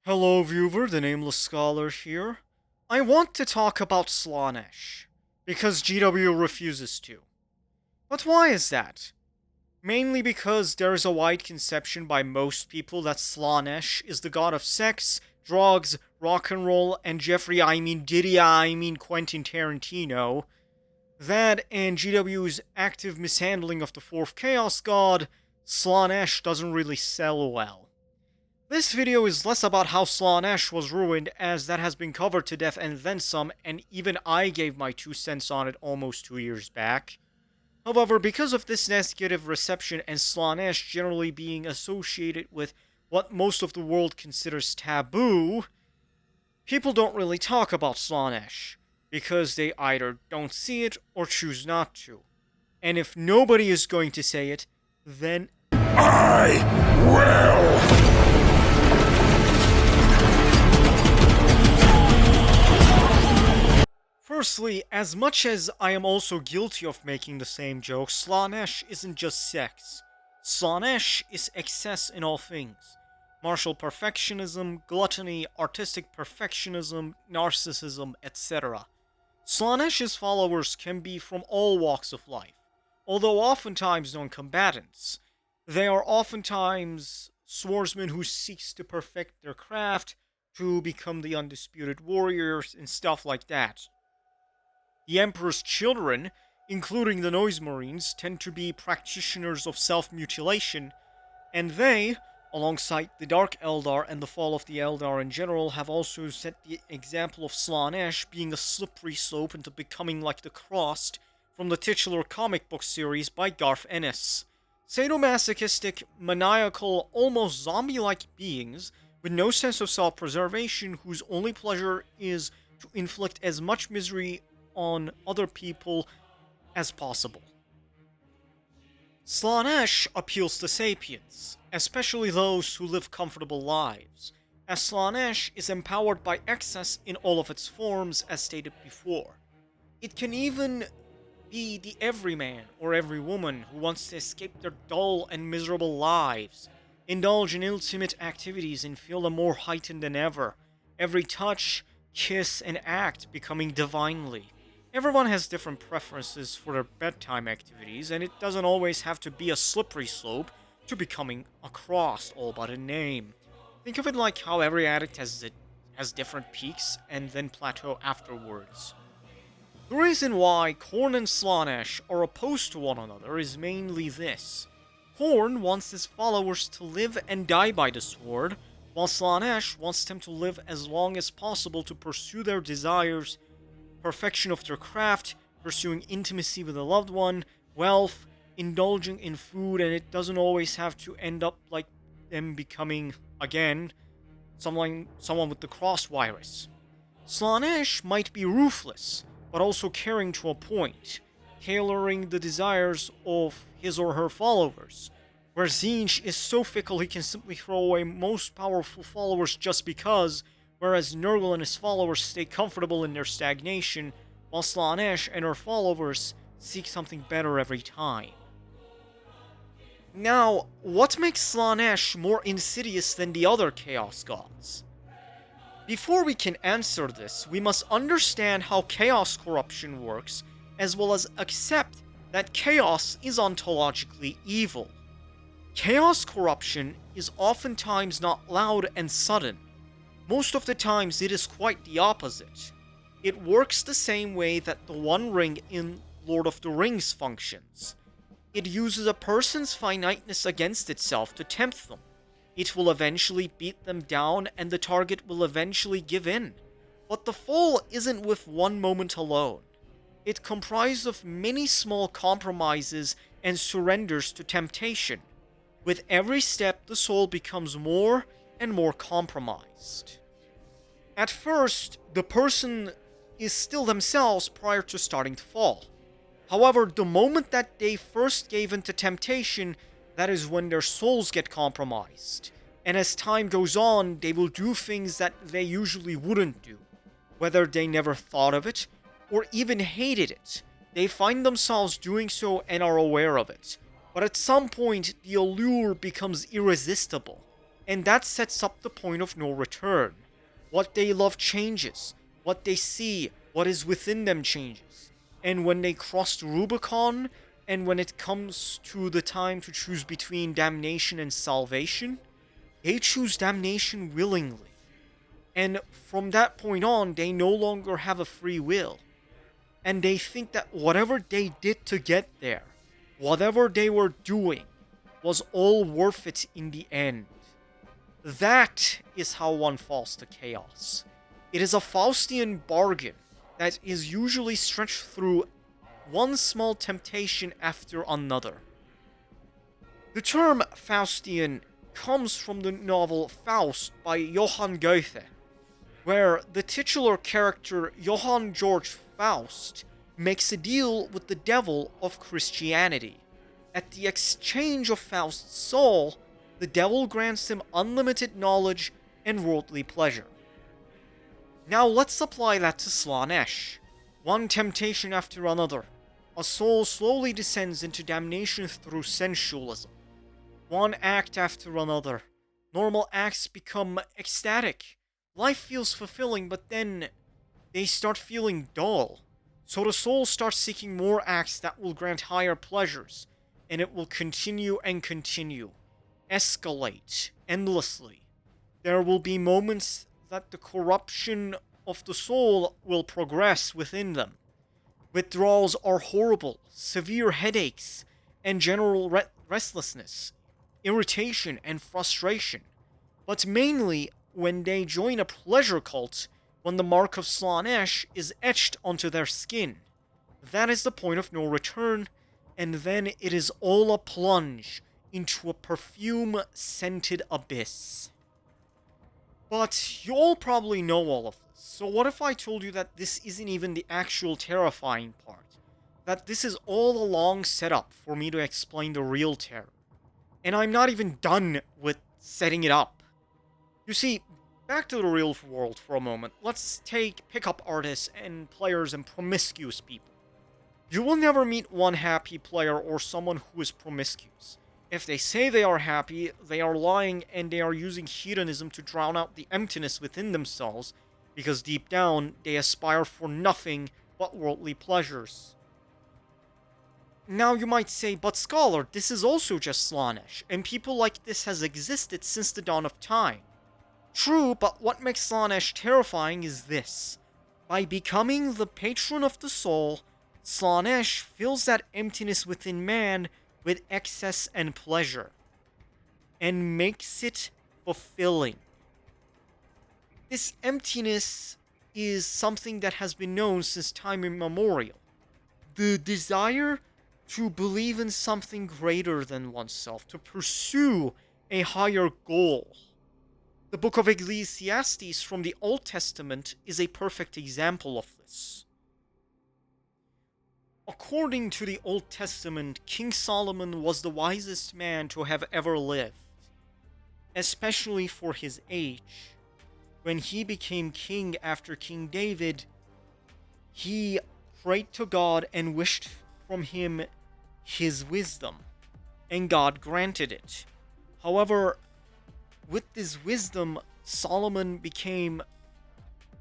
Hello viewer, the Nameless Scholar here. I want to talk about Slaanesh, because GW refuses to. But why is that? Mainly because there is a wide conception by most people that Slaanesh is the god of sex, drugs, rock and roll, and Quentin Tarantino. That and GW's active mishandling of the fourth Chaos God, Slaanesh doesn't really sell well. This video is less about how Slaanesh was ruined, as that has been covered to death and then some, and even I gave my 2 cents on it almost 2 years back. However, because of this negative reception and Slaanesh generally being associated with what most of the world considers taboo, people don't really talk about Slaanesh, because they either don't see it or choose not to. And if nobody is going to say it, then I will! Firstly, as much as I am also guilty of making the same joke, Slaanesh isn't just sex. Slaanesh is excess in all things. Martial perfectionism, gluttony, artistic perfectionism, narcissism, etc. Slaanesh's followers can be from all walks of life, although oftentimes non-combatants. They are oftentimes swordsmen who seeks to perfect their craft, to become the undisputed warriors, and stuff like that. The Emperor's children, including the Noise Marines, tend to be practitioners of self-mutilation, and they, alongside the Dark Eldar and the fall of the Eldar in general, have also set the example of Slaanesh being a slippery slope into becoming like the Crossed from the titular comic book series by Garth Ennis. Sadomasochistic, maniacal, almost zombie-like beings with no sense of self-preservation whose only pleasure is to inflict as much misery on other people as possible. Slaanesh appeals to sapiens, especially those who live comfortable lives, as Slaanesh is empowered by excess in all of its forms, as stated before. It can even be the everyman or everywoman who wants to escape their dull and miserable lives, indulge in intimate activities and feel them more heightened than ever, every touch, kiss, and act becoming divinely. Everyone has different preferences for their bedtime activities, and it doesn't always have to be a slippery slope to becoming a cross all but a name. Think of it like how every addict has different peaks and then plateau afterwards. The reason why Khorne and Slaanesh are opposed to one another is mainly this. Khorne wants his followers to live and die by the sword, while Slaanesh wants them to live as long as possible to pursue their desires, perfection of their craft, pursuing intimacy with a loved one, wealth, indulging in food, and it doesn't always have to end up like them becoming, again, someone with the cross virus. Slaanesh might be ruthless, but also caring to a point, tailoring the desires of his or her followers, where Tzeentch is so fickle he can simply throw away most powerful followers just because, whereas Nurgle and his followers stay comfortable in their stagnation, while Slaanesh and her followers seek something better every time. Now, what makes Slaanesh more insidious than the other Chaos Gods? Before we can answer this, we must understand how Chaos corruption works, as well as accept that Chaos is ontologically evil. Chaos corruption is oftentimes not loud and sudden. Most of the times it is quite the opposite. It works the same way that the One Ring in Lord of the Rings functions. It uses a person's finiteness against itself to tempt them. It will eventually beat them down and the target will eventually give in. But the fall isn't with one moment alone. It comprises of many small compromises and surrenders to temptation. With every step, the soul becomes more and more compromised. At first, the person is still themselves prior to starting to fall. However, the moment that they first gave into temptation, that is when their souls get compromised. And as time goes on, they will do things that they usually wouldn't do. Whether they never thought of it, or even hated it, they find themselves doing so and are aware of it. But at some point, the allure becomes irresistible. And that sets up the point of no return. What they love changes. What they see, what is within them changes. And when they cross the Rubicon, and when it comes to the time to choose between damnation and salvation, they choose damnation willingly. And from that point on, they no longer have a free will. And they think that whatever they did to get there, whatever they were doing, was all worth it in the end. That is how one falls to chaos. It is a Faustian bargain that is usually stretched through one small temptation after another. The term Faustian comes from the novel Faust by Johann Goethe, where the titular character Johann George Faust makes a deal with the devil of Christianity. At the exchange of Faust's soul, the devil grants him unlimited knowledge and worldly pleasure. Now let's apply that to Slaanesh. One temptation after another. A soul slowly descends into damnation through sensualism. One act after another. Normal acts become ecstatic. Life feels fulfilling, but then they start feeling dull. So the soul starts seeking more acts that will grant higher pleasures, and it will continue and continue, escalate endlessly. There will be moments that the corruption of the soul will progress within them. Withdrawals are horrible, severe headaches, and general restlessness, irritation, and frustration. But mainly when they join a pleasure cult, when the mark of Slaanesh is etched onto their skin. That is the point of no return, and then it is all a plunge into a perfume-scented abyss. But you all probably know all of this, so what if I told you that this isn't even the actual terrifying part? That this is all a long setup for me to explain the real terror. And I'm not even done with setting it up. You see, back to the real world for a moment. Let's take pickup artists and players and promiscuous people. You will never meet one happy player or someone who is promiscuous. If they say they are happy, they are lying and they are using hedonism to drown out the emptiness within themselves, because deep down, they aspire for nothing but worldly pleasures. Now you might say, but Scholar, this is also just Slaanesh, and people like this has existed since the dawn of time. True, but what makes Slaanesh terrifying is this. By becoming the patron of the soul, Slaanesh fills that emptiness within man with excess and pleasure, and makes it fulfilling. This emptiness is something that has been known since time immemorial. The desire to believe in something greater than oneself, to pursue a higher goal. The book of Ecclesiastes from the Old Testament is a perfect example of this. According to the Old Testament, King Solomon was the wisest man to have ever lived, especially for his age. When he became king after King David, he prayed to God and wished from him his wisdom, and God granted it. However, with this wisdom, Solomon became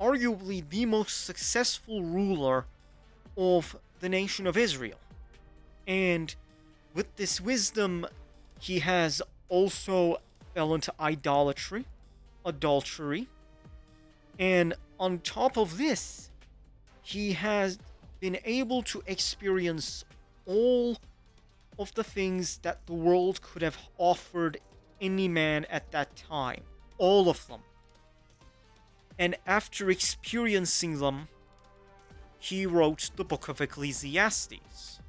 arguably the most successful ruler of the nation of Israel. And with this wisdom, he has also fell into idolatry, adultery, and on top of this, he has been able to experience all of the things that the world could have offered any man at that time. All of them. And after experiencing them, he wrote the book of Ecclesiastes.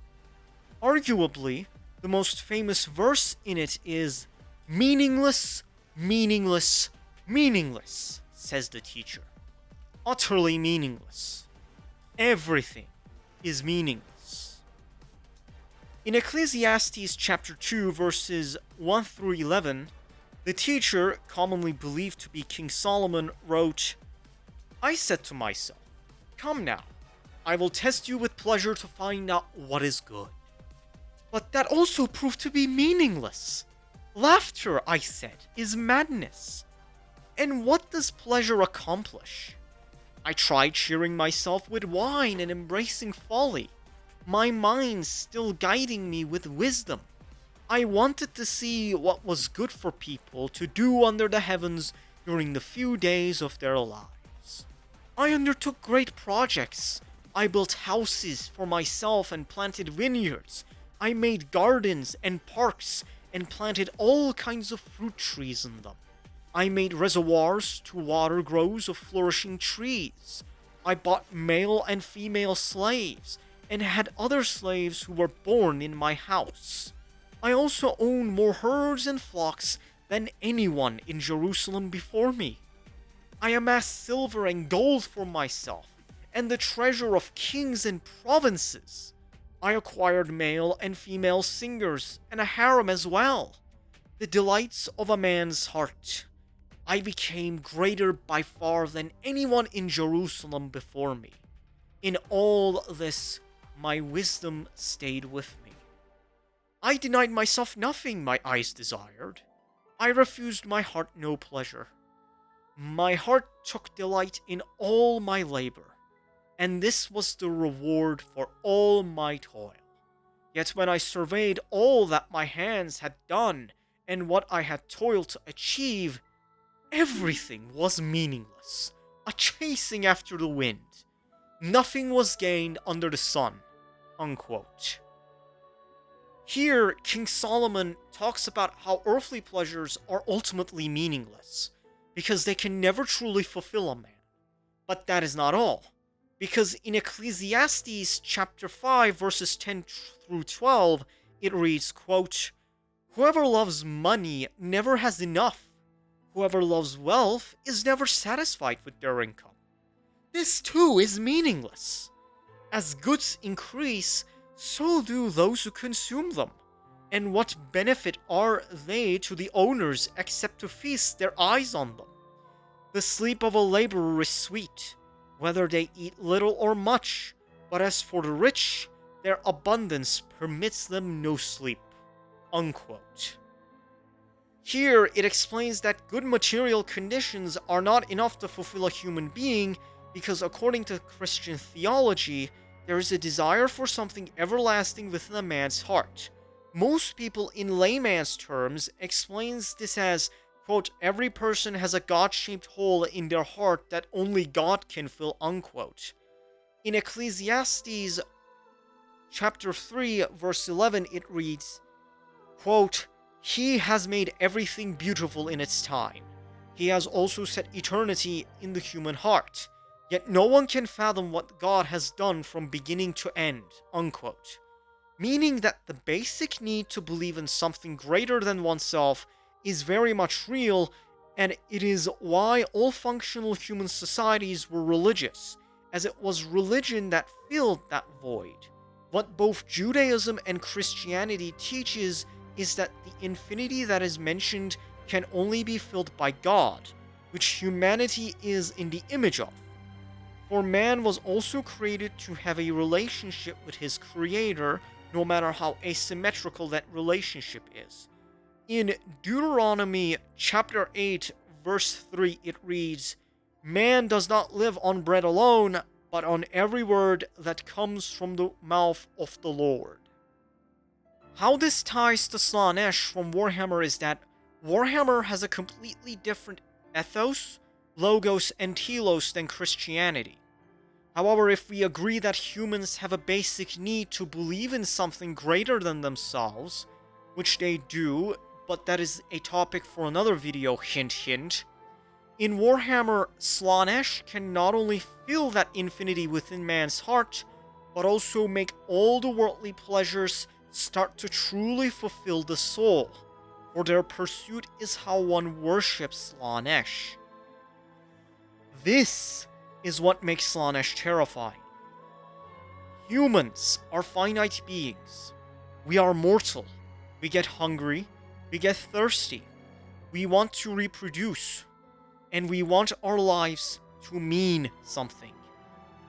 Arguably, the most famous verse in it is, "Meaningless, meaningless, meaningless," says the teacher. Utterly meaningless. Everything is meaningless. In Ecclesiastes chapter 2, verses 1 through 11, the teacher, commonly believed to be King Solomon, wrote, "I said to myself, come now, I will test you with pleasure to find out what is good." But that also proved to be meaningless. Laughter, I said, is madness. And what does pleasure accomplish? I tried cheering myself with wine and embracing folly, my mind still guiding me with wisdom. I wanted to see what was good for people to do under the heavens during the few days of their lives. I undertook great projects. I built houses for myself and planted vineyards. I made gardens and parks and planted all kinds of fruit trees in them. I made reservoirs to water groves of flourishing trees. I bought male and female slaves and had other slaves who were born in my house. I also owned more herds and flocks than anyone in Jerusalem before me. I amassed silver and gold for myself, and the treasure of kings and provinces. I acquired male and female singers, and a harem as well, the delights of a man's heart. I became greater by far than anyone in Jerusalem before me. In all this, my wisdom stayed with me. I denied myself nothing my eyes desired. I refused my heart no pleasure. My heart took delight in all my labor, and this was the reward for all my toil. Yet when I surveyed all that my hands had done and what I had toiled to achieve, everything was meaningless, a chasing after the wind. Nothing was gained under the sun. Unquote. Here, King Solomon talks about how earthly pleasures are ultimately meaningless, because they can never truly fulfill a man. But that is not all, because in Ecclesiastes chapter 5 verses 10 through 12, it reads, quote, "Whoever loves money never has enough. Whoever loves wealth is never satisfied with their income." This too is meaningless. As goods increase, so do those who consume them. And what benefit are they to the owners except to feast their eyes on them? The sleep of a laborer is sweet, whether they eat little or much, but as for the rich, their abundance permits them no sleep. Unquote. Here, it explains that good material conditions are not enough to fulfill a human being, because according to Christian theology, there is a desire for something everlasting within a man's heart. Most people in layman's terms explains this as, quote, "every person has a God-shaped hole in their heart that only God can fill," unquote. In Ecclesiastes chapter 3 verse 11 it reads, quote, "He has made everything beautiful in its time. He has also set eternity in the human heart. Yet no one can fathom what God has done from beginning to end," unquote. Meaning that the basic need to believe in something greater than oneself is very much real, and it is why all functional human societies were religious, as it was religion that filled that void. What both Judaism and Christianity teaches is that the infinity that is mentioned can only be filled by God, which humanity is in the image of. For man was also created to have a relationship with his creator, no matter how asymmetrical that relationship is. In Deuteronomy chapter 8 verse 3 it reads, "Man does not live on bread alone, but on every word that comes from the mouth of the Lord." How this ties to Slaanesh from Warhammer is that Warhammer has a completely different ethos, logos, and telos than Christianity. However, if we agree that humans have a basic need to believe in something greater than themselves, which they do, but that is a topic for another video, hint hint, in Warhammer, Slaanesh can not only feel that infinity within man's heart, but also make all the worldly pleasures start to truly fulfill the soul, for their pursuit is how one worships Slaanesh. This is what makes Slaanesh terrifying. Humans are finite beings. We are mortal. We get hungry. We get thirsty. We want to reproduce. And we want our lives to mean something.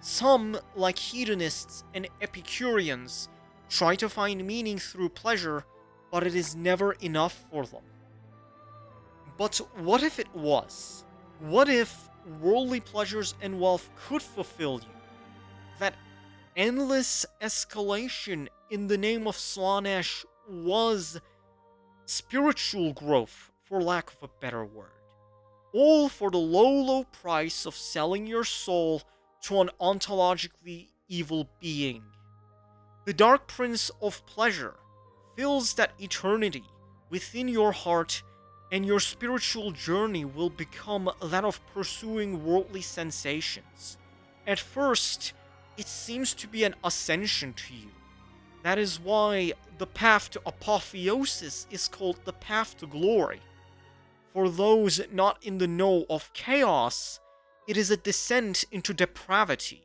Some, like hedonists and Epicureans, try to find meaning through pleasure, but it is never enough for them. But what if it was? What if worldly pleasures and wealth could fulfill you? That endless escalation in the name of Slaanesh was spiritual growth, for lack of a better word. All for the low price of selling your soul to an ontologically evil being. The Dark Prince of Pleasure fills that eternity within your heart, and your spiritual journey will become that of pursuing worldly sensations. At first, it seems to be an ascension to you. That is why the path to apotheosis is called the path to glory. For those not in the know of chaos, it is a descent into depravity.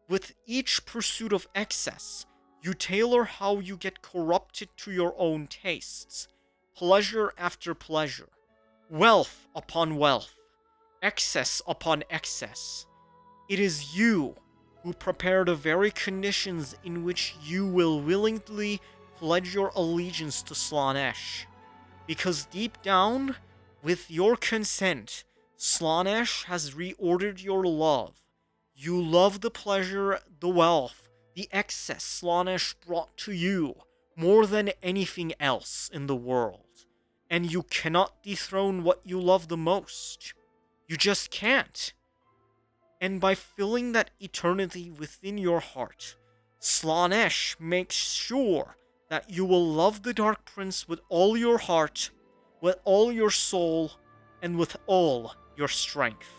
With each pursuit of excess, you tailor how you get corrupted to your own tastes, pleasure after pleasure, wealth upon wealth, excess upon excess. It is you who prepare the very conditions in which you will willingly pledge your allegiance to Slaanesh. Because deep down, with your consent, Slaanesh has reordered your love. You love the pleasure, the wealth, the excess Slaanesh brought to you more than anything else in the world. And you cannot dethrone what you love the most. You just can't. And by filling that eternity within your heart, Slaanesh makes sure that you will love the Dark Prince with all your heart, with all your soul, and with all your strength.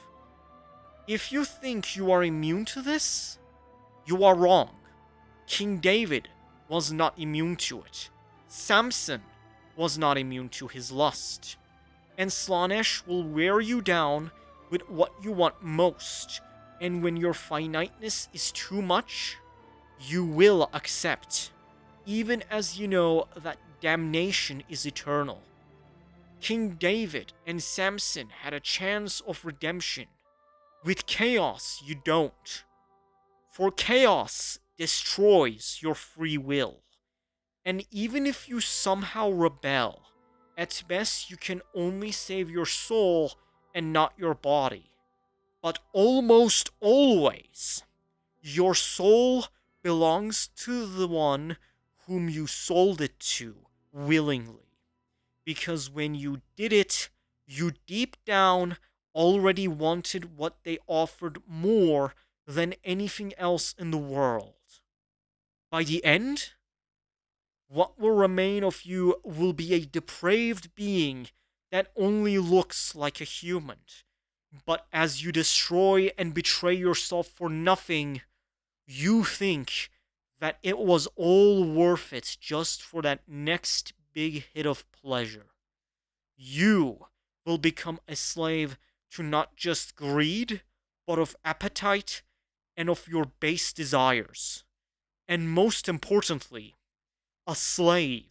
If you think you are immune to this, you are wrong. King David was not immune to it. Samson was not immune to his lust. And Slaanesh will wear you down with what you want most, and when your finiteness is too much, you will accept, even as you know that damnation is eternal. King David and Samson had a chance of redemption. With chaos, you don't. For chaos destroys your free will. And even if you somehow rebel, at best you can only save your soul and not your body. But almost always, your soul belongs to the one whom you sold it to willingly. Because when you did it, you deep down already wanted what they offered more than anything else in the world. By the end, what will remain of you will be a depraved being that only looks like a human. But as you destroy and betray yourself for nothing, you think that it was all worth it just for that next big hit of pleasure. You will become a slave to not just greed, but of appetite and of your base desires. And most importantly, a slave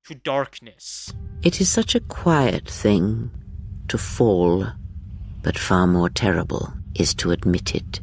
to darkness. It is such a quiet thing to fall, but far more terrible is to admit it.